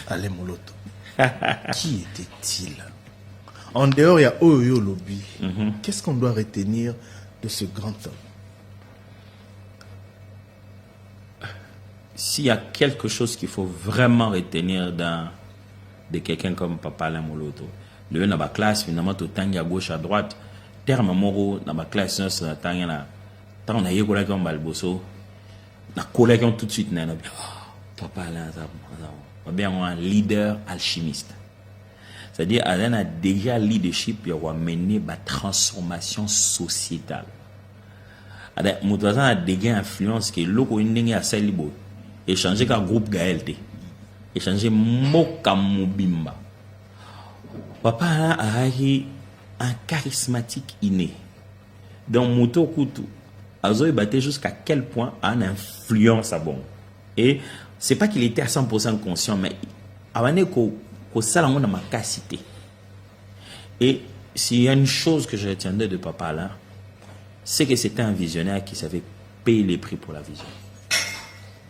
Alain Moloto. Qui était-il? En dehors, il y a Oyo Lobby. Qu'est-ce qu'on doit retenir de ce grand homme? S'il y a quelque chose qu'il faut vraiment retenir de quelqu'un comme Papa Alain Moloto, le dans ma classe, finalement, tout le temps, à gauche, à droite, terme moro, dans ma classe, on a eu collègue comme Balboso, na collègue tout de suite, Papa Alain, bien un leader alchimiste. C'est-à-dire, Alain a déjà leadership pour amener la transformation sociétale. Alain a déjà influence que l'eau est à Salibo. Échanger qu'un groupe Gaël. Échanger Mokamubimba. Papa Alain a eu un charismatique inné. Dans Moto Kutu, Azo est battu jusqu'à quel point a une influence à bon. Et c'est pas qu'il était à 100% conscient, mais avant qu'au salon on a ma capacité. Et s'il y a une chose que je retiendrai de Papa Alain, c'est que c'était un visionnaire qui savait payer les prix pour la vision.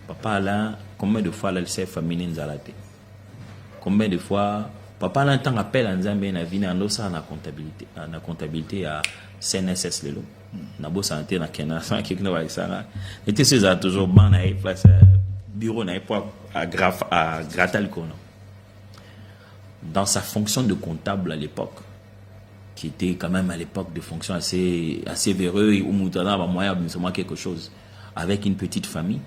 Papa Alain, combien de fois elle s'est féminine zalate? Combien de fois Papa Alain tant appel à Nzambe na vie na nosa na comptabilité à CNSS lelo. Na bo santé na Kenya sans qui ne va ça. Était ça toujours ban na place bureau na pas à gratter le corps. Dans sa fonction de comptable à l'époque, qui était quand même à l'époque de fonction assez véreux et où Moutana va moyen de quelque chose avec une petite famille.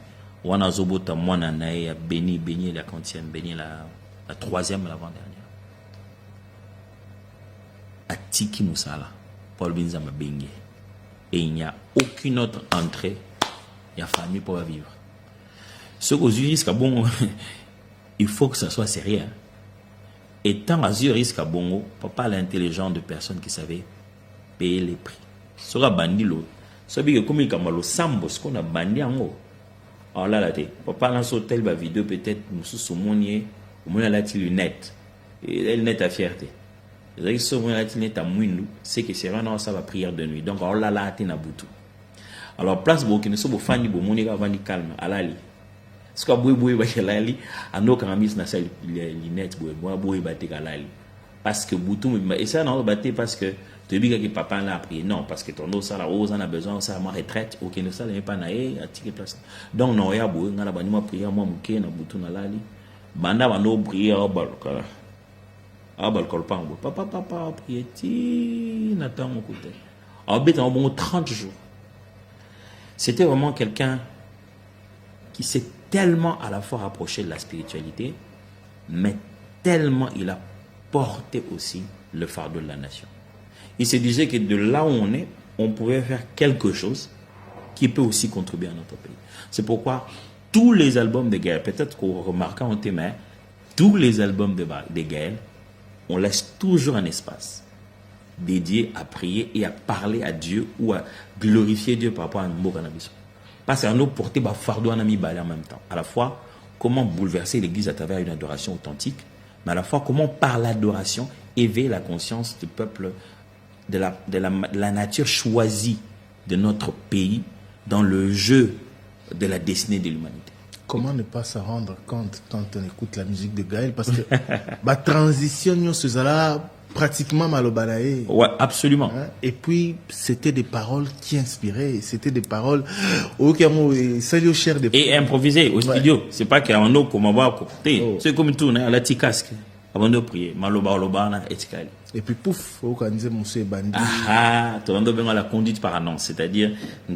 On a zobota mwana nae béni la quantième, béni la troisième l'avant-dernière. Atiki Moussala, Paul Binzama Bengue. Et il n'y a aucune autre entrée, il y a famille pour vivre. Ce qu'aux risque à bon, il faut que ça soit sérieux. Et tant à risque à bon, pas l'intelligent de personnes qui savaient payer les prix. Sera bandi l'eau. Ça veut dire que comme il y a le sambo, ce qu'on a bandi en haut. Alors là, papa dans ce hôtel, va vidéo peut-être, nous sommes monier, au moins là, il lunette. Et elle net à fierté. C'est-à-dire que ce moment là, il net à mouinou, c'est que c'est vraiment ça va prière de nuit. Donc, alors là, il y a boutou. Alors, place beaucoup, nous sommes au fan du bon, on est avant du calme, à l'ali. Ce que boui va chez l'ali, à nos caramis, na salle, lunette, boui batté à l'ali. Parce que boutou, et ça, non, batté parce que, tu dis que papa l'a appris. Non, parce que ton eau, ça, la rose, on a besoin, ça, ma retraite, ok, ne ça, n'est pas naé, à ticket place. Donc, non, il y a beau, on a la banni, moi, prière, moi, mouké, na boutou, na lali. Banda, bando, prière, au bal, papa, prière, ti, n'attends mon côté. En bête, en bon 30 jours. C'était vraiment quelqu'un qui s'est tellement à la fois rapproché de la spiritualité, mais tellement il a porté aussi le fardeau de la nation. Il se disait que de là où on est, on pouvait faire quelque chose qui peut aussi contribuer à notre pays. C'est pourquoi tous les albums de Gaël, peut-être qu'on remarque en témoin, tous les albums de Gaël, on laisse toujours un espace dédié à prier et à parler à Dieu ou à glorifier Dieu par rapport à un mot cannabis. Parce qu'on a porté le fardeau en ami en même temps. À la fois, comment bouleverser l'Église à travers une adoration authentique, mais à la fois, comment par l'adoration éveiller la conscience du peuple, de la nature choisie de notre pays dans le jeu de la destinée de l'humanité. Comment ne pas s'en rendre compte quand on écoute la musique de Gaël? Parce que la transition, ce là pratiquement malobanaé. Ouais, absolument. Hein? Et puis, c'était des paroles qui inspiraient. C'était des paroles et improvisées au studio. Ouais. C'est pas qu'il y a un autre comme on va côté. C'est comme tout, à la ticasque. Avant de prier, maloba, etikali. Et puis pouf, au kanze monsieur bandi. Ah, tu as bien la conduite par annonce, c'est-à-dire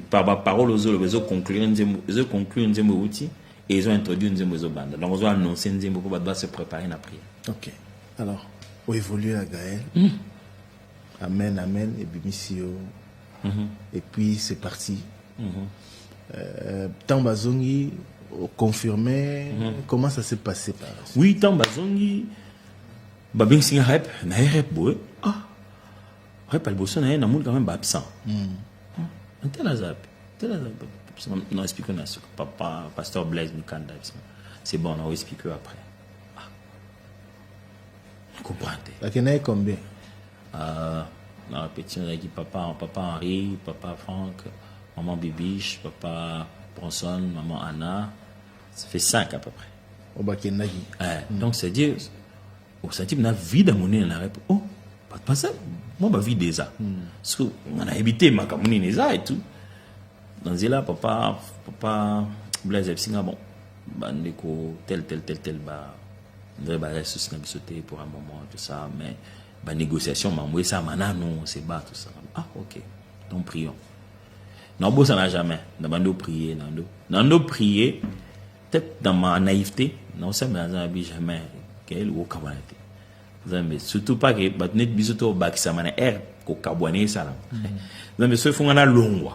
par ma parole aux autres, ils ont conclu un outil et ils ont introduit une bande. Donc ils ont annoncé une pour se préparer à la prière. Ok. Alors, on évolue à Gaël. Amen, amen, et bimisio. Et puis c'est parti. Tambazongi confirmé. Comment ça s'est passé par là? Oui, Tambazongi. Babing singa rep, na rep boy. Rep alboso na na moun quand même absent. Tel azap. Non explique na ce papa pasteur Blaise Mukanda. C'est bon, on va expliquer après. Vous comprenez? La kenai combien? Non, petit on a dit papa Henri, papa Franck, maman Bibiche, papa Bronson, maman Anna. Ça fait 5 à peu près. Donc, c'est-à-dire, au senti, on a vie d'amouni, on a répondu, oh, pas ça, moi, ma vie déjà. Parce qu'on a habité ma camouni, et tout. Dans ce là, papa, Blaise Epsinga, bon, tel, reste pour un moment, tout ça, mais négociation, ça, non, c'est bas, tout ça. Ah, ok, donc prions. Non, ça n'a jamais. Nando prier, Nando prier, peut-être dans ma naïveté, non, ça m'a jamais, quel ou cabanité. Mais surtout pas que, bah, net bisoto, bah, que ça m'a l'air, qu'au cabouané, ça, là. Mais ce fond, on a long,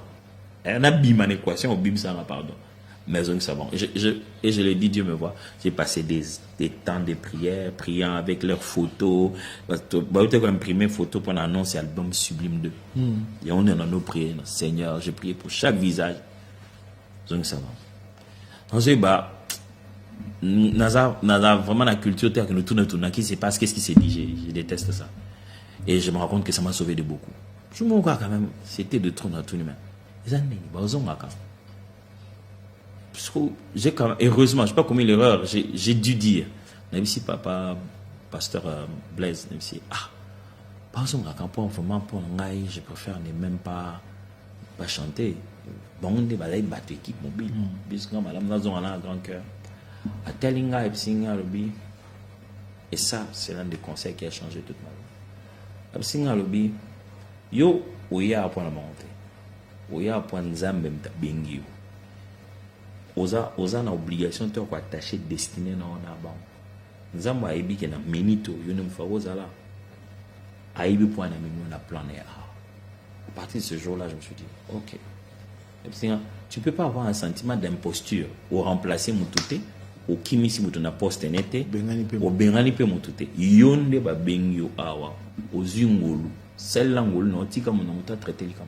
on a bim en équation, bim, ça, pardon. Mais ça bon. Et je l'ai dit, Dieu me voit. J'ai passé des temps de prière, priant avec leurs photos. Tu as imprimé photos pour annoncer l'album Sublime 2. Et on est dans nos prières. Seigneur, j'ai prié pour chaque visage. Donc ça va. Donc, Naza vraiment la culture terre que nous tournons, qui se passe, qu'est-ce qui s'est dit, je déteste ça. Et je me rends compte que ça m'a sauvé de beaucoup. Je me vois quand même, c'était de trop dans tout humain. Les années, j'ai quand même, heureusement, je sais pas combien l'erreur, j'ai dû dire, même si papa, pasteur Blaise, même si, par exemple, quand vraiment pour ngaï, je préfère ne même pas chanter. Bon, on est balai battre équipe mobile, puisque madame nous avons un grand cœur. À Telinga et Psinga Lobby, et ça, c'est l'un des conseils qui a changé toute ma vie. Psinga Lobby, yo, ouya à point la montée, ouya à point nzambe mta bengi yo. Oza na obligation de attacher destinée na on a bon. Nzambe a ebi ke na menito yo ne mfa ozala. A ebi point na menu na plan et à partir de ce jour-là, je me suis dit, ok. Tu ne peux pas avoir un sentiment d'imposture ou remplacer Moutouté ou Kimisi Moutona poste nete ou Bengani pe Moutouté. Yonde ba bengyo awa aux yungolu. Celle-là, non, tika mon mouta traité comme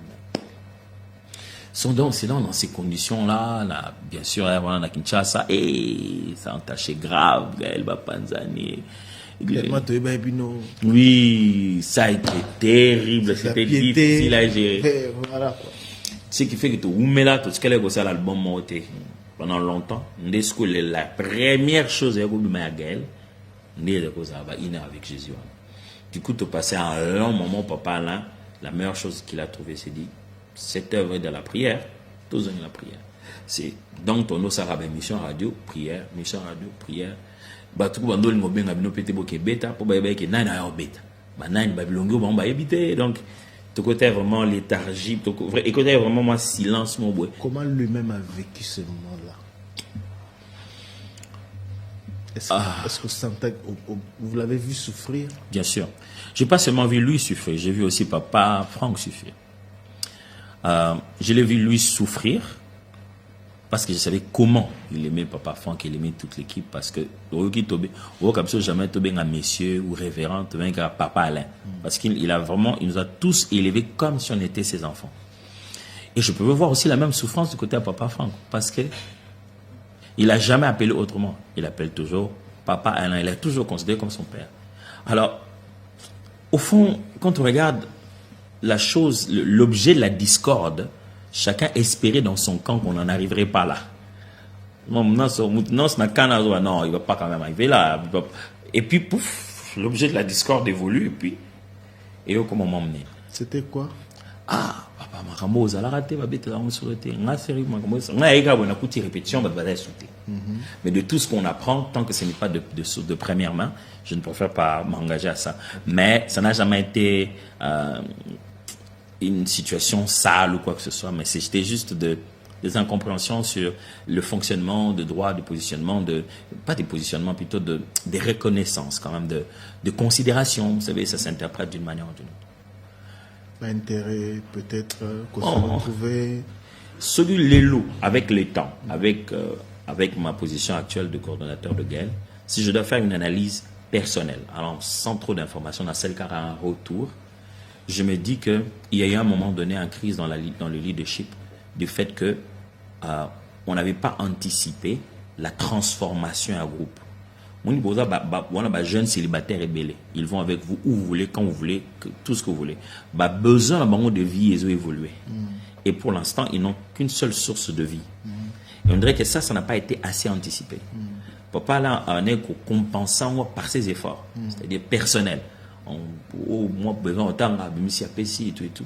ça. Donc, c'est dans ces conditions-là, bien sûr, on a Kinshasa, et ça a entaché grave, Gaël Bapanzani. Oui, ça a été terrible, c'était difficile à gérer. Voilà. Ce qui fait que tu oumes là, tout ce qu'elle a gossé à l'album monté pendant longtemps. La première chose que tu as Gaël, c'est avec Jésus. Du coup, tu passais un long moment, papa, là, la meilleure chose qu'il a trouvé, c'est dit, cette œuvre de la prière, tous ont la prière. C'est donc ton osara mission radio, prière, bah tout le monde a bien pété beaucoup bêta pour bah que nine a bêta. Bah nine babilongo bah on va éviter donc ton côté vraiment léthargie, ton côté vraiment moi silence mon boy. Comment lui-même a vécu ce moment-là? Est-ce que vous l'avez vu souffrir? Bien sûr. J'ai pas seulement vu lui souffrir, j'ai vu aussi papa Franck souffrir. Je l'ai vu lui souffrir parce que je savais comment il aimait papa Franck, il aimait toute l'équipe parce que comme ça jamais tombé un monsieur ou révérend, tombé un papa Alain parce qu'il il nous a tous élevés comme si on était ses enfants. Et je peux voir aussi la même souffrance du côté de papa Franck parce que il a jamais appelé autrement. Il appelle toujours papa Alain. Il est toujours considéré comme son père. Alors, au fond, quand on regarde la chose, l'objet de la discorde, chacun espérait dans son camp qu'on n'en arriverait pas là. Non, il ne va pas quand même arriver là. Et puis, pouf, l'objet de la discorde évolue. Et comment m'emmener? C'était quoi? Ah, papa, Makambo, ça l'a raté, va bête, on se rete. On a série, Makambo, on a également une répétition, mais de tout ce qu'on apprend, tant que ce n'est pas de première main, je ne préfère pas m'engager à ça. Mais ça n'a jamais été une situation sale ou quoi que ce soit, mais c'était juste des incompréhensions sur le fonctionnement de droit, de positionnement, pas des positionnements, plutôt des reconnaissances, quand même, de considération. Vous savez, ça s'interprète d'une manière ou d'une autre. L'intérêt, peut-être, qu'on se retrouvait. Celui l'élo, avec les temps, avec ma position actuelle de coordonnateur de Gaël, si je dois faire une analyse personnelle, alors sans trop d'informations, dans celle qui a un retour, je me dis qu'il y a eu un moment donné une crise dans le leadership du fait que on n'avait pas anticipé la transformation à groupe. On a jeunes célibataires et bélés. Ils vont avec vous où vous voulez, quand vous voulez, tout ce que vous voulez. Besoin de vie, ils ont évolué. Et pour l'instant, ils n'ont qu'une seule source de vie. Et on dirait que ça n'a pas été assez anticipé. papa là en est compensant par ses efforts, c'est-à-dire personnels. Moi besoin autant à Bimisi et tout et tout.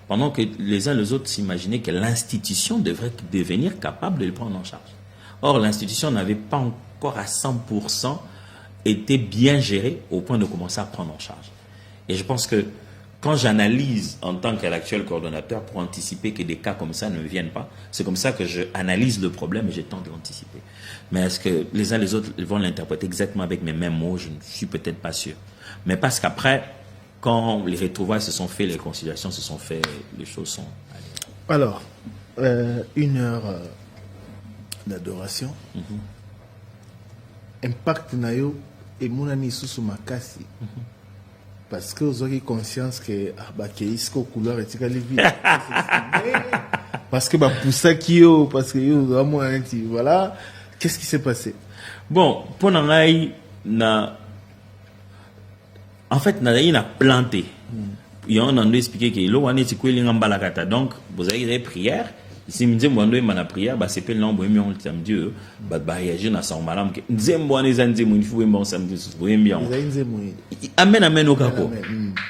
Pendant que les uns les autres s'imaginaient que l'institution devrait devenir capable de le prendre en charge. Or, l'institution n'avait pas encore à 100% été bien gérée au point de commencer à prendre en charge. Et je pense que quand j'analyse en tant qu'actuel coordonnateur pour anticiper que des cas comme ça ne viennent pas, c'est comme ça que je analyse le problème et je tente d'anticiper. Mais est-ce que les uns les autres vont l'interpréter exactement avec mes mêmes mots? Je ne suis peut-être pas sûr. Mais parce qu'après, quand les retrouvailles se sont faites, les conciliations se sont faites, les choses sont allées. Alors, 1 heure d'adoration. Impact nayo et mon ami sous makasi. Parce que vous avez conscience que isko couleur et tika levi. Parce que pour ça parce que voilà, qu'est-ce qui s'est passé? Bon, pour n'aïe en fait, il a planté. Et on a expliqué que l'eau est balakata. Donc, vous avez des prières. Si vous avez une prière, c'est pas le nom de Dieu. Réagir à son malade. Amen au capot.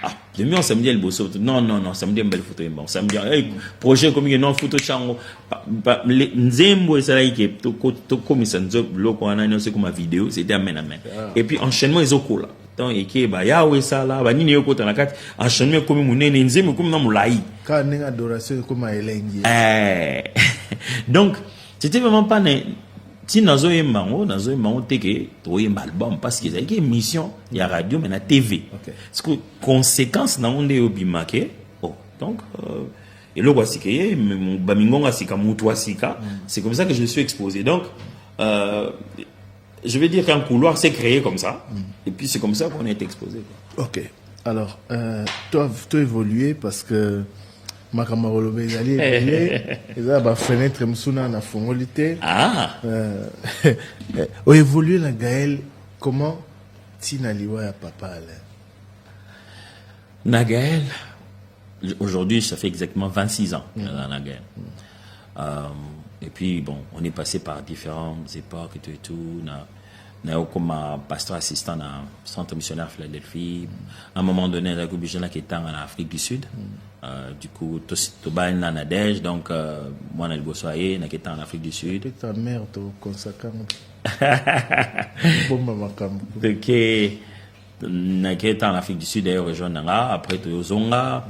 Ah, le mieux samedi elle bosse. Non, samedi belle photo bon. Samedi projet comme non photo chango. Nzembo et ça là qui to comme ça loko ana c'est comme vidéo, c'était amen. Et puis enchaînement ils ont là. Donc et qui ba ya we ça là ba nini yoko na kati enchaînement comme munene nzembo comme na mulai. Quand une adoration comme elengi. Donc c'était vraiment pas si nazo yemango teke to yemba album parce que c'est une émission il y a radio mais na TV. Parce que conséquence na onde obimake. Oh donc et le voici que bamingonga sika mutwa sika, c'est comme ça que je suis exposé. Donc je vais dire qu'un couloir s'est créé comme ça et puis c'est comme ça qu'on est exposé quoi. OK. Alors toi évolué parce que ma camarade ezali eza ba fenêtre msuna na fongolité o évolué la Gaël comment tina liwa ya papa là na Gaël aujourd'hui ça fait exactement 26 ans dans la Gaël et puis bon on est passé par différentes époques et tout comme pasteur assistant dans le centre missionnaire Philadelphie. À un moment donné, j'ai qui était en Afrique du Sud. Du coup, Toba en Nadège, donc moi, je suis allé en Afrique du Sud. Ta mère te consacre. Qui était en Afrique du Sud, d'ailleurs, rejoindre après Zonga.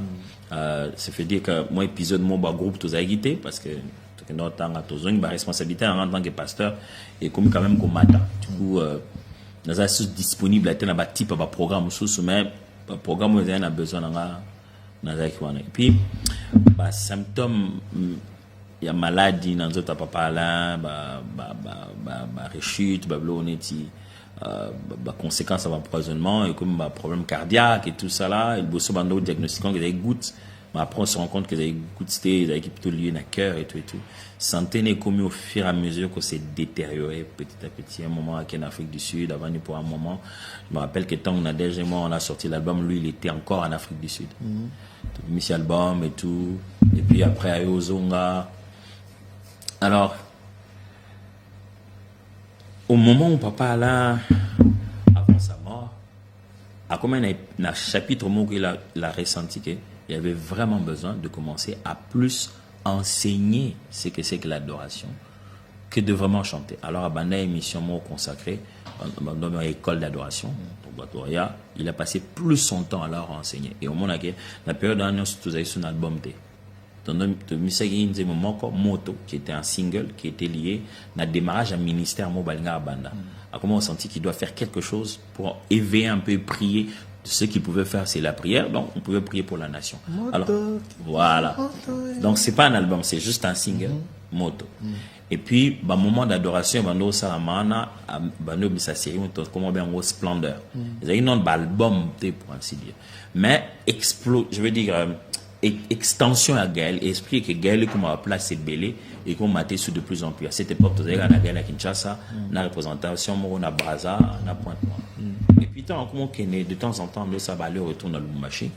Ça fait dire que moi, épisode, mon groupe, tous a guidé parce que notre responsabilité en tant que pasteur et comme quand même comme matin du coup nous sommes disponibles à un type de programme sous mais programme où on a besoin et puis symptômes il y a maladie dans notre papa là rechute conséquences à l'empoisonnement et comme problème cardiaque et tout ça là il bosse sur diagnostic que des gouttes. Mais après, on se rend compte que les gouttes étaient plutôt liées à cœur et tout et tout. Santé n'est commis au fur et à mesure que c'est détérioré petit à petit. Un moment en Afrique du Sud, avant pour un moment, je me rappelle que tant qu'on a déjà on a sorti l'album, lui il était encore en Afrique du Sud. Il a mis cet album et tout. Et puis après, à Ozonga. Alors, au moment où papa là, avant sa mort, à combien un chapitre où il a ressenti que il y avait vraiment besoin de commencer à plus enseigner ce que c'est que l'adoration que de vraiment chanter. Alors, à Banda émission consacrée dans une école d'adoration, il a passé plus son temps à leur enseigner. Et au moment où la période où nous avons son album Moto, qui était un single, qui était lié à démarrage à ministère Mobalinga à Banda. À comment on sentit qu'il doit faire quelque chose pour éveiller un peu, prier. Ce qu'il pouvait faire, c'est la prière. Donc, on pouvait prier pour la nation. Alors, voilà. Donc, c'est pas un album, c'est juste un single, Moto. Et puis, moment d'adoration, bando salamana, bando série, comment bien en splendeur. Il y a une autre album, pour ainsi dire. Mais, je veux dire, extension à Gaël, esprit que Gaël, comme on a placé Belé, et qu'on m'a sous de plus en plus. À cette époque, vous avez Gaël à Kinshasa, la représentation, on a Braza, on a Pointe-Noire. Et puis, de temps en temps, ça va aller retourner dans le Lumbashi.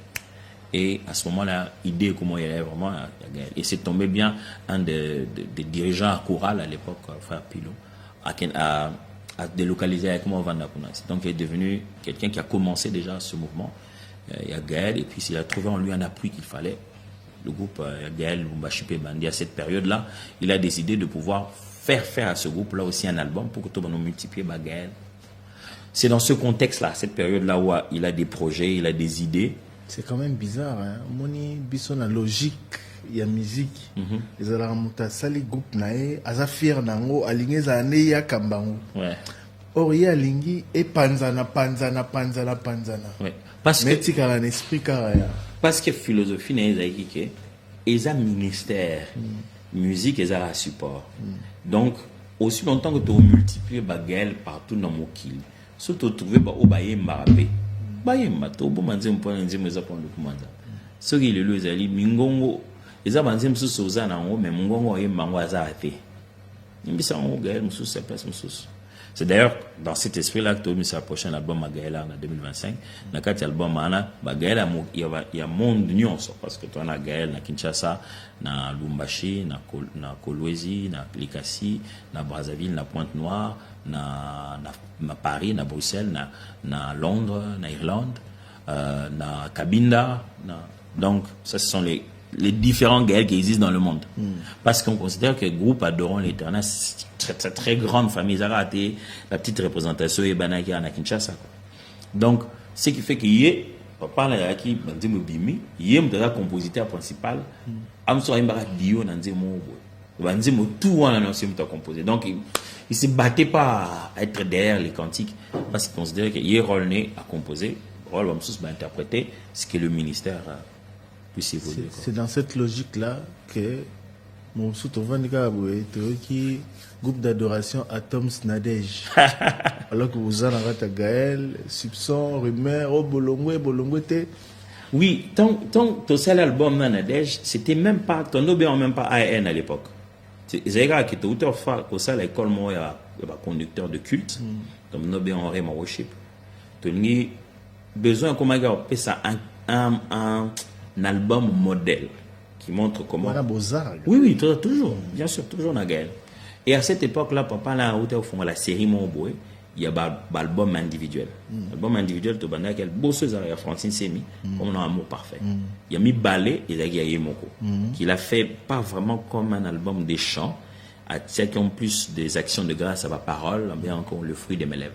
Et à ce moment-là, l'idée comment il est vraiment. Et c'est tombé bien un des dirigeants à chorale à l'époque, frère Pilot, à délocaliser avec moi Vanda Kunas. Donc il est devenu quelqu'un qui a commencé déjà ce mouvement. Il y a Gaël, et puis il a trouvé en lui un appui qu'il fallait. Le groupe Gaël Lumbashi Bandi, à cette période-là, il a décidé de pouvoir faire à ce groupe-là aussi un album pour que tout le monde multiplie Gaël. C'est dans ce contexte-là, cette période-là où il a des projets, il a des idées. C'est quand même bizarre, hein. Moni biso na logique ya musique. Les alamuta sali groupe nae, aza fier nango, alingeza ane ya kambango. Ouais. Or ya alingi et panzana. Ouais. Parce mais que tika un esprit caraya. Parce que philosophie n'est pas que ils ont ministère, musique ils ont support. Donc aussi longtemps que tu multiplies bagel partout dans mon kill, surtout trouver ba obaye marabe. Baye mato bo manze mpona nzimo za pour le commandant. Ce qui est le zali mingongo ils ont banze msusu soza na ngo mais mingongo ye mango azate. Nimbisa ngo gael msusu sa place msusu. C'est d'ailleurs dans cet esprit-là que tu as mis sa prochaine album à Gaël en 2025. Dans cet album, Gaël, il y a monde nuance parce que tu as Gaël na Kinshasa, na Lumbashi, na Kolwezi, na Likasi, na Brazzaville, na Pointe-Noire, na Paris, na Bruxelles, na Londres, na Irlande, na Cabinda. Donc, ça, ce sont les différents Gaël qui existent dans le monde. Parce qu'on considère que le groupe Adorons l'Éternel, c'est une très, très grande famille. Ça a raté la petite représentation et Banaki à Kinshasa. Donc, ce qui fait qu'il y a, papa là qui Banzimo Bimi, il y a un compositeur principal, Amso Imbara Dio Nanzemo, Banzimo tout en annoncé à composer. Donc, il se battait pas à être derrière les cantiques parce qu'il considérait qu'il y a un rôle à composer, rôle à interpréter, ce que le ministère c'est dans cette logique-là que mon soutien qui groupe d'adoration Atoms Nadej. Alors que vous en avez Gaël, Soupçon, Rumeur, oh Bolongwe, oui, tant que c'est l'album Nadej, c'était même pas, ton nom même pas AN à l'époque. C'est vrai que tu as fait à l'école, moi, il y a un conducteur de culte, comme Nobé en Ré, mon worship. Tu as besoin, comment on appelle ça, un album modèle qui montre comment. Oui, toujours, bien sûr, toujours Nagaël. Et à cette époque-là, papa là, au fond la série Mon Boy, il y a l'album individuel. L'album individuel, tu as quel beau chose à Francine Semi, comme un amour parfait. Il y a mis Ballet et il y a Yemoko, qu'il a fait pas vraiment comme un album des chants, à ceux qui ont plus des actions de grâce à ma parole, bien encore le fruit de mes lèvres.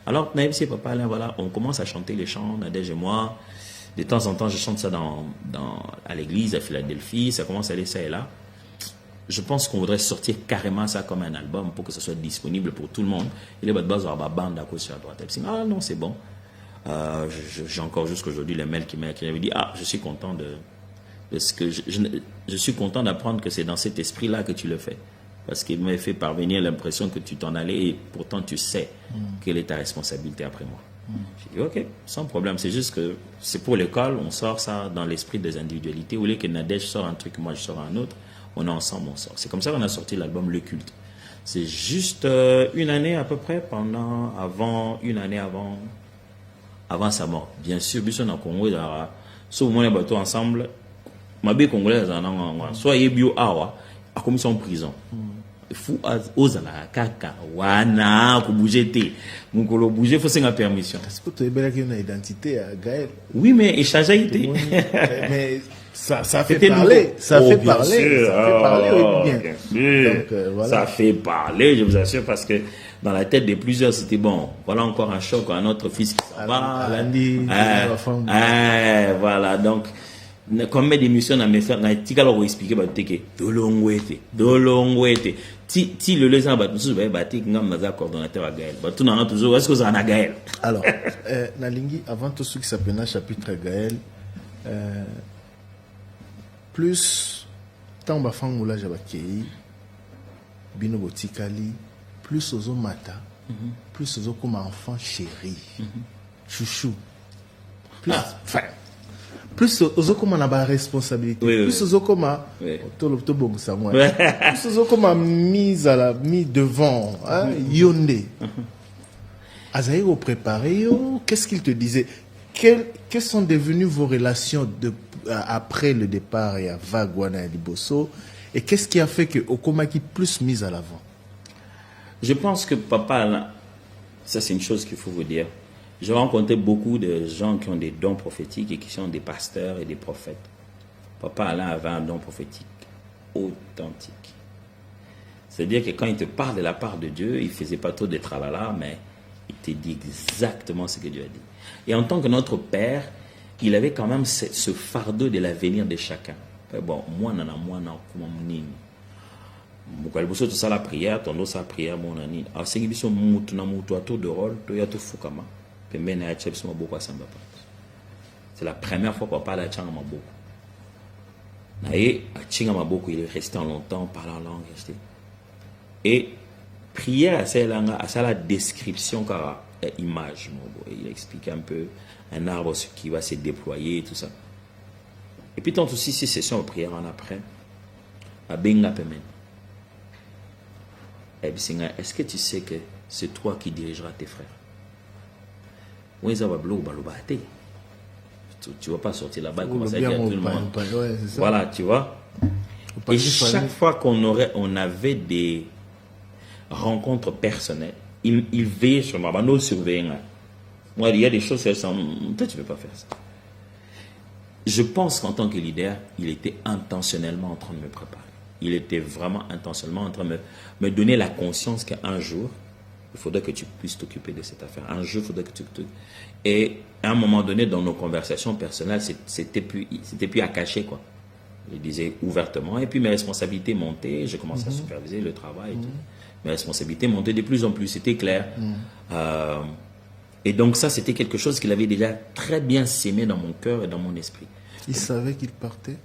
Alors, Naïm, c'est papa là, voilà, on commence à chanter les chants, Nadège et moi. De temps en temps, je chante ça à l'église, à Philadelphie. Ça commence à aller ça et là. Je pense qu'on voudrait sortir carrément ça comme un album pour que ça soit disponible pour tout le monde. Et les bases à bande à gauche et à droite. Ah non, c'est bon. J'ai encore jusqu'aujourd'hui les mails qui m'ont dit ah, je suis content de ce que je suis content d'apprendre que c'est dans cet esprit-là que tu le fais. Parce qu'il m'a fait parvenir l'impression que tu t'en allais et pourtant tu sais quelle est ta responsabilité après moi. J'ai dit ok, sans problème, c'est juste que c'est pour l'école, on sort ça dans l'esprit des individualités. Au lieu que Nadège sort un truc, moi je sors un autre, on est ensemble, on sort. C'est comme ça qu'on a sorti l'album Le Culte. C'est juste une année à peu près, avant sa mort. Bien sûr, Bisson en Congo, soit au moins les bateaux ensemble, ma bé congolaise soit Yébio Awa, a commis en prison. Fou ozala kaka wana ko bouger té mukolo bouger faut une permission. Est-ce que tu es belle une identité à Gaël? Oui, mais il change été. Mais ça fait parler, ça fait parler oui, bien. Donc, voilà. Ça fait parler, je vous assure, parce que dans la tête de plusieurs c'était bon, voilà encore un choc, un autre fils qui s'en va. Voilà, donc combien d'émissions on a fait na tika lo expliquer ba teke dolongwete ti le les ba tous ba teke ngam na coordonnateur à Gaël ba tout na toujours est-ce que ça na Gaël. Alors nalingi avant tout ce qui s'appelle un chapitre Gaël plus tant ba fangula jabakei bino botikali plus ozo mata plus ozo comme enfant chéri chouchou plus plus ozo comme on a la responsabilité plus ozo comme to bon ça moi plus ozo comme mise devant yonde azaï au préparé qu'est-ce qu'il te disait quelles sont devenues vos relations après le départ et à Vagwana et Liboso et qu'est-ce qui a fait que Okoma qui plus mise à l'avant? Je pense que papa ça c'est une chose qu'il faut vous dire. J'ai rencontré beaucoup de gens qui ont des dons prophétiques et qui sont des pasteurs et des prophètes. Papa Alain avait un don prophétique authentique. C'est-à-dire que quand il te parle de la part de Dieu, il ne faisait pas trop de tralala, mais il te dit exactement ce que Dieu a dit. Et en tant que notre Père, il avait quand même ce fardeau de l'avenir de chacun. Bon, moi, comme tout ça, la prière, ton sa prière, mon ami. Alors, c'est que tu as tout de rôle, tu as tout fukama. C'est la première fois qu'on parle à Tchanga Maboko. Et à Tchanga Maboko, il est resté longtemps, parlant langue, resté. Et prière à ça la description car image. Il explique un peu un arbre qui va se déployer et tout ça. Et puis tant aussi ces sessions de prière en après, à Benga Pemen. Est-ce que tu sais que c'est toi qui dirigeras tes frères? Tu ne vas pas sortir là-bas et commencer à dire à tout le monde. Voilà, tu vois. Et chaque fois on avait des rencontres personnelles, il veillait sur moi, nous surveillons. Moi, il y a des choses, toi tu ne peux pas faire ça. Je pense qu'en tant que leader, il était intentionnellement en train de me préparer. Il était vraiment intentionnellement en train de me donner la conscience qu'un jour, il faudrait que tu puisses t'occuper de cette affaire. Un jour, il faudrait que tu... Et à un moment donné, dans nos conversations personnelles, c'était plus à cacher, quoi. Je disais ouvertement. Et puis mes responsabilités montaient. Je commençais à superviser le travail. Et tout. Mes responsabilités montaient de plus en plus. C'était clair. Et donc ça, c'était quelque chose qu'il avait déjà très bien sémé dans mon cœur et dans mon esprit. Il savait qu'il partait?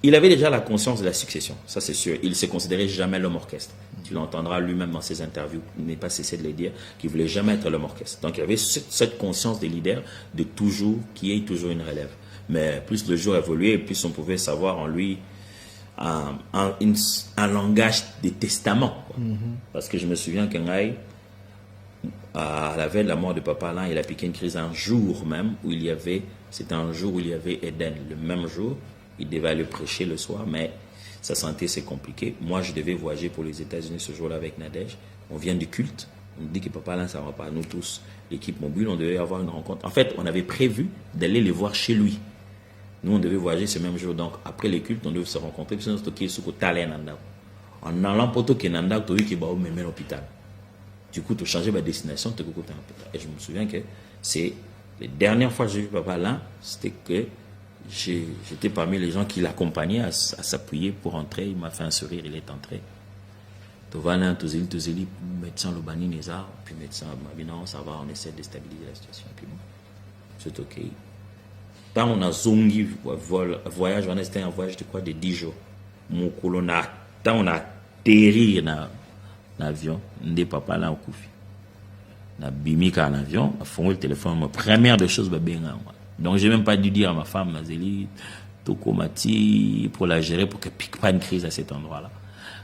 Il avait déjà la conscience de la succession, ça c'est sûr. Il ne se considérait jamais l'homme orchestre. Tu l'entendras lui-même dans ses interviews, il n'est pas cessé de le dire, qu'il ne voulait jamais être l'homme orchestre. Donc il avait cette conscience des leaders de toujours, qu'il y ait toujours une relève. Mais plus le jour évoluait, plus on pouvait savoir en lui un langage des testaments. Parce que je me souviens qu'Engaï, à la veille de la mort de Papa Alain, il a piqué une crise un jour même, c'était un jour où il y avait Eden, le même jour. Il devait aller prêcher le soir, mais sa santé c'est compliqué. Moi, je devais voyager pour les États-Unis ce jour-là avec Nadège. On vient du culte. On dit que Papa Alain, ça ne va pas. Nous tous, l'équipe mobile, on devait avoir une rencontre. En fait, on avait prévu d'aller les voir chez lui. Nous, on devait voyager ce même jour. Donc, après les cultes, on devait se rencontrer. Puis, en allant pour Nanda, tu as vu qu'il va au même hôpital. Du coup, tu as changé ma destination. Et je me souviens que c'est les dernières fois que j'ai vu Papa Alain, c'était que j'étais parmi les gens qui l'accompagnaient à s'appuyer pour entrer. Il m'a fait un sourire, il est entré. Tovana, Tozeli, médecin Lobani Nézar, puis médecin Mabina, ça va, on essaie de stabiliser la situation. Puis bon, c'est ok. Quand on a zongi voyage, c'était un voyage de quoi, de 10 jours. Mon colonna, quand on a atterri dans l'avion, des papas là au Koufi. Na bimika en avion, a fondé le téléphone, ma première des choses, donc j'ai même pas dû dire à ma femme, Mazeli, Tokomati, pour la gérer, pour qu'elle pique pas une crise à cet endroit-là.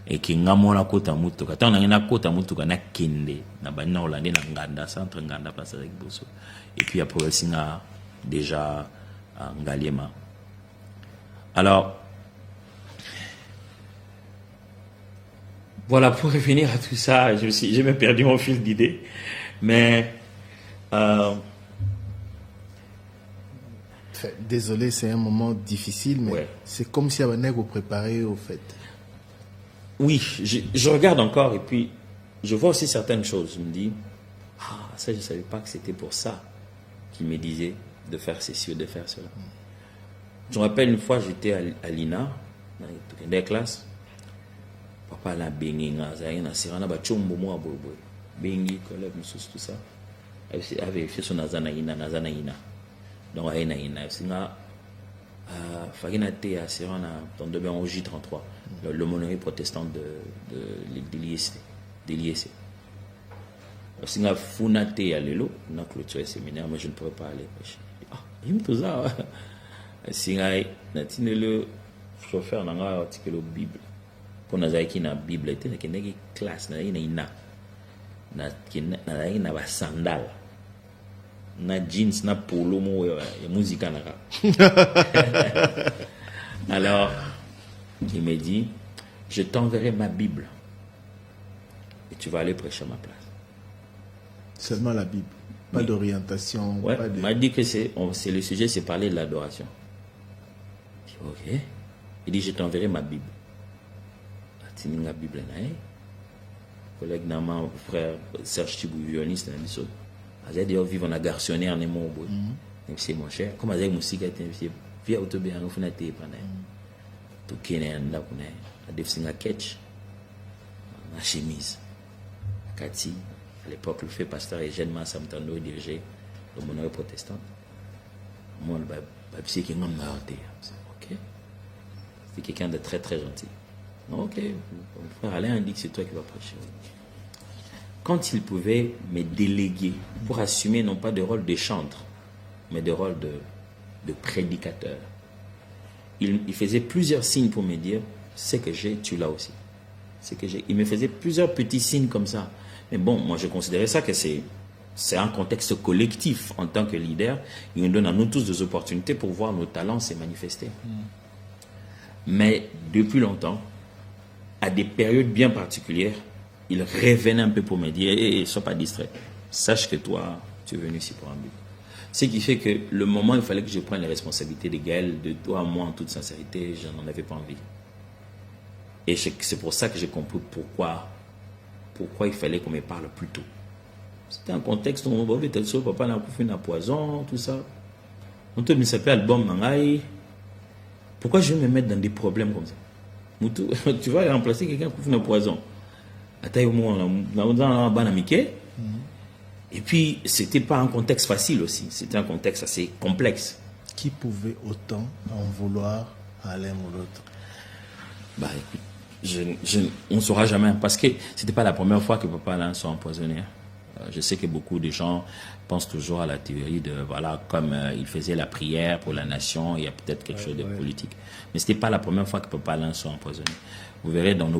Et qu'il n'y a pas de côte à Moutoka. Tant qu'on a une côte à Moutoka, na Kende, na Bana Hollande, na Nganda, centre Nganda, place avec Bosso. Et puis après, il a déjà Ngaliema. Alors, voilà, pour revenir à tout ça, j'ai même perdu mon fil d'idée. Mais, désolé, c'est un moment difficile, mais ouais. C'est comme si Abanek vous préparait au fait. Oui, je regarde encore et puis je vois aussi certaines choses. Je me dis, ça je ne savais pas que c'était pour ça qu'il me disait de faire ceci ou de faire cela. Je me rappelle une fois, j'étais à l'INA, dans les classes. Papa l'a béni, bengi, collègue, tout ça. Avait fait son nazanaïna. Donc, Faginate a serré dans en J33, le monnaie protestant de l'IEC. Singa Funate à l'élo, on a clôturé le séminaire, mais je ne pourrais pas aller. Il me tout ça. Singa, Natine le chauffeur n'a pas article la Bible. Pour nous qui na Bible, était une classe, na sandal. Na jeans na polo mo ya musique naka. Alors il me dit, je t'enverrai ma Bible et tu vas aller prêcher à ma place. Seulement la Bible. Pas d'orientation. Ouais, Pas de... il m'a dit que c'est le sujet, c'est parler de l'adoration. Je dis, ok. Il dit, je t'enverrai ma Bible. Tu as la Bible, collègue mon frère Serge Tibou, violoniste, j'ai dit, vivre en garçonnière, n'est mon beau. C'est mon cher. Comme avec musique, viens au tobe, on fait un thé, tout qui est un peu, a défini la catch, la chemise. Cathy, à l'époque, le fait pasteur Eugène Massamtando dirigeait le monarque protestant. Moi, le papier qui m'a marqué. Ok. C'est quelqu'un de très très gentil. Non, ok. Mon frère Alain dit que c'est toi qui vas prêcher. Quand il pouvait me déléguer pour assumer non pas de rôle de chantre, mais de rôle de prédicateur, il faisait plusieurs signes pour me dire, ce que j'ai, tu l'as aussi. Ce que j'ai. Il me faisait plusieurs petits signes comme ça. Mais bon, moi je considérais ça que c'est un contexte collectif en tant que leader. Il nous donne à nous tous des opportunités pour voir nos talents se manifester. Mais depuis longtemps, à des périodes bien particulières, il revenait un peu pour me dire, hey, sois pas distrait. Sache que toi, tu es venu ici pour un but. Ce qui fait que le moment où il fallait que je prenne les responsabilités de Gaël, de toi à moi en toute sincérité, je n'en avais pas envie. Et c'est pour ça que j'ai compris pourquoi il fallait qu'on me parle plus tôt. C'était un contexte où on va être sûr, papa n'a pas fait un poison, tout ça. On te dit, ça s'appelle album Mangaï. Pourquoi je vais me mettre dans des problèmes comme ça? Tu vas remplacer quelqu'un qui fait un poison. Et puis, c'était pas un contexte facile aussi. C'était un contexte assez complexe. Qui pouvait autant en vouloir à l'un ou l'autre? Bah, écoute, on ne saura jamais, parce que c'était pas la première fois que papa Alain soit empoisonné. Je sais que beaucoup de gens pensent toujours à la théorie de, voilà, comme il faisait la prière pour la nation, il y a peut-être quelque chose de politique. Mais c'était pas la première fois que papa Alain soit empoisonné. Vous verrez dans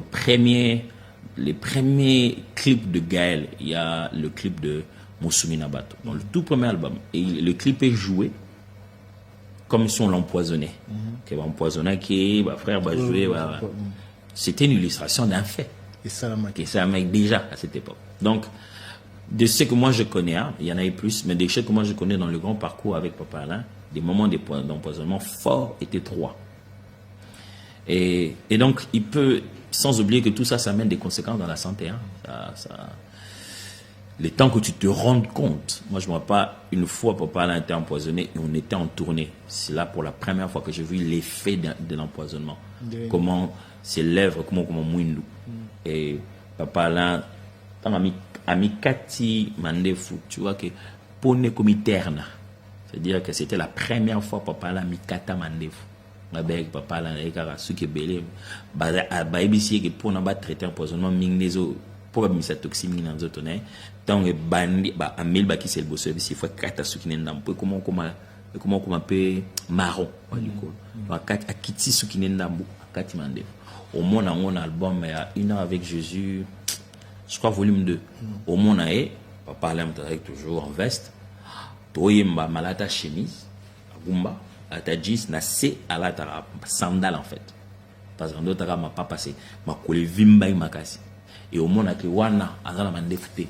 les premiers clips de Gaël, il y a le clip de Moussumi Nabato, dans le tout premier album. Et le clip est joué comme si on l'empoisonnait. Qu'il va empoisonner, qui va frère va jouer. C'était une illustration d'un fait. Et ça, la maquette. Et ça, mec, déjà à cette époque. Donc, de ce que moi je connais, il y en a eu plus, mais de ce que moi je connais dans le grand parcours avec papa Alain, des moments d'empoisonnement forts étaient 3. Et donc, il peut, sans oublier que tout ça, ça amène des conséquences dans la santé. Le temps que tu te rendes compte, moi je ne vois pas, une fois papa Alain était empoisonné et on était en tournée. C'est là pour la première fois que j'ai vu l'effet de l'empoisonnement. Comment ses lèvres, comment mouindou. Et papa Alain, Amikati Mandefu, tu vois que pone comme terna. C'est-à-dire que c'était la première fois papa Alain Mikata Mandefu. Avec papa Alain et Karasuke Belé, Baibisi qui pour n'a traiter empoisonnement mingnezo. Pour la toxine dans les autres, tant que bandi, amel qui c'est le boss, il faut quatre soukine dans peu comment peut marron, du coup. À kiti soukine dans kati mande. Au moins on a album Une heure avec Jésus, je crois volume 2. Au moins papa Alain avec toujours en veste, toyemba malata chemise, agumba, atadjis na se alata sandal en fait. Parce que d'autres m'a pas passé, m'a collé vimba et makasi. Et au moins que wana azala mandefute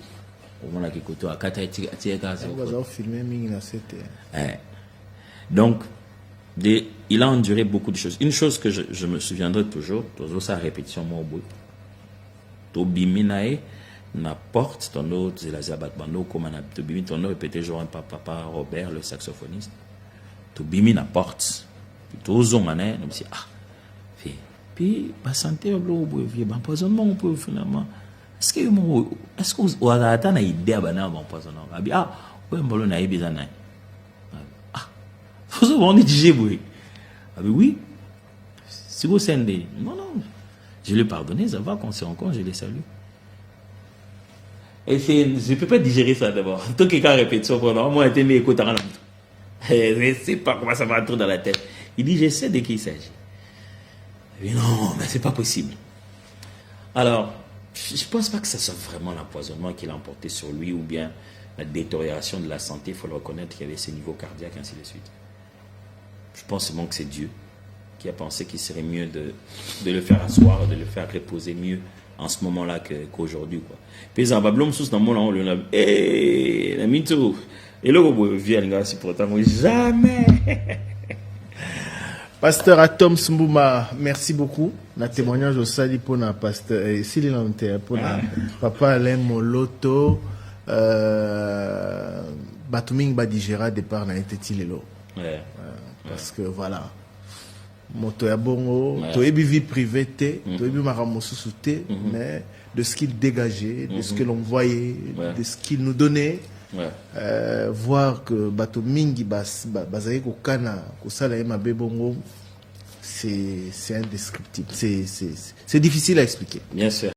au moins que koto akata etieka ça filmé mingi na c'était donc il a enduré beaucoup de choses. Une chose que je me souviendrai toujours sa répétition moi au bout to biminae na porte ton autre la zabat bando comme on a to bimi ton autre répété genre un papa Robert le saxophoniste to bimi na porte to zongane donc c'est puis la santé l'empoisonnement on peut finalement est-ce que vous avez une idée de l'empoisonnement? Oui, na bizana vous avez dit oui si vous sendez non je l'ai pardonné, ça va, quand c'est encore je les salue. Et je peux pas digérer ça d'abord tout quelqu'un répète ça pendant moi été mes écoutes je sais pas comment ça va entrer dans la tête. Il dit je sais de qui il s'agit. Mais non, mais c'est pas possible. Alors, je ne pense pas que ce soit vraiment l'empoisonnement qui l'a emporté sur lui ou bien la détérioration de la santé. Il faut le reconnaître qu'il y avait ses niveaux cardiaques, ainsi de suite. Je pense seulement que c'est Dieu qui a pensé qu'il serait mieux de le faire asseoir, de le faire reposer mieux en ce moment-là qu'aujourd'hui, quoi. Puis ça va blom sous dans mon on lui a eh la mito et là vous vient gars si pourtant jamais. Pasteur Atom Sumbouma, merci beaucoup. Na témoignage au sali pour na pasteur s'il est en terre pour na papa Alain Moloto Batuming Badigera départ na été lelo. Ouais. Parce que voilà. Moto ya bongo, toyebi vie privée té, toyebi makambo susu té, mais de ce qu'il dégageait, de ce que l'on voyait, de ce qu'il nous donnait. Voir que bato mingi bazali kokana kosala ye mabe bongo, c'est indescriptible, c'est difficile à expliquer. Bien sûr.